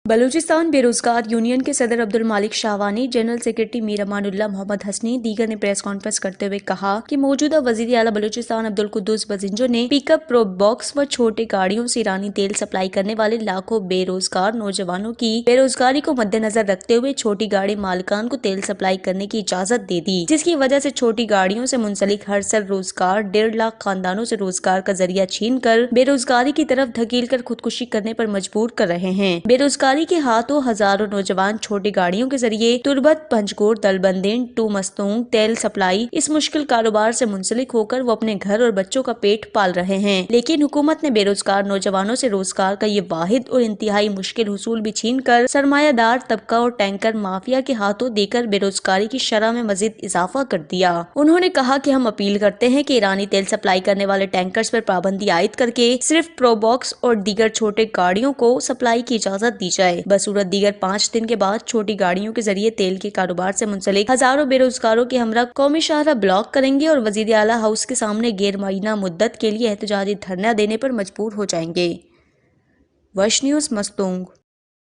बलूचिस्तान बेरोजगार यूनियन के सदर अब्दुल मालिक शाहवानी, जनरल सेक्रेटरी मीर अमानुल्लाह मोहम्मद हसनी दीगर ने प्रेस कॉन्फ्रेंस करते हुए कहा कि मौजूदा वजीर आला बलूचिस्तान अब्दुल कुद्दूस बजिंजो ने पिकअप, प्रो बॉक्स व छोटे गाड़ियों से ईरानी तेल सप्लाई करने वाले लाखों बेरोजगार नौजवानों की बेरोजगारी को मद्देनजर रखते हुए छोटी गाड़ी मालिकान को तेल सप्लाई करने की इजाजत दे दी, जिसकी वजह से छोटी गाड़ियों से मुंसलिक हर साल रोजगार 1.5 लाख खानदानों से रोजगार का जरिया छीन कर बेरोजगारी की तरफ धकेल कर खुदकुशी करने पर मजबूर कर रहे हैं। बेरोजगारी के हाथों हजारों नौजवान छोटी गाड़ियों के जरिए तुर्बत, पंजकोट, दलबंदेन टू मस्तूंग तेल सप्लाई इस मुश्किल कारोबार से मुंसलिक होकर वो अपने घर और बच्चों का पेट पाल रहे हैं। लेकिन हुकूमत ने बेरोजगार नौजवानों से रोजगार का ये वाहिद और इंतहाई मुश्किल हुसूल भी छीन कर सरमायादार तबका और टैंकर माफिया के हाथों देकर बेरोजगारी की शरह में मजीद इजाफा कर दिया। उन्होंने कहा कि हम अपील करते हैं कि ईरानी तेल सप्लाई करने वाले टैंकर्स पर पाबंदी आयद करके सिर्फ प्रोबॉक्स और दीगर छोटे गाड़ियों को सप्लाई की इजाजत दी जाए। बसूरत दीगर 5 दिन के बाद छोटी गाड़ियों के जरिए तेल के कारोबार से मुंसलिक हजारों बेरोजगारों के हमरा कौमी शाहरा ब्लॉक करेंगे और वजीर आला हाउस के सामने गैर मुअय्यना मुद्दत के लिए एहतजाजी धरना देने पर मजबूर हो जाएंगे। वश न्यूज़ मस्तूंग।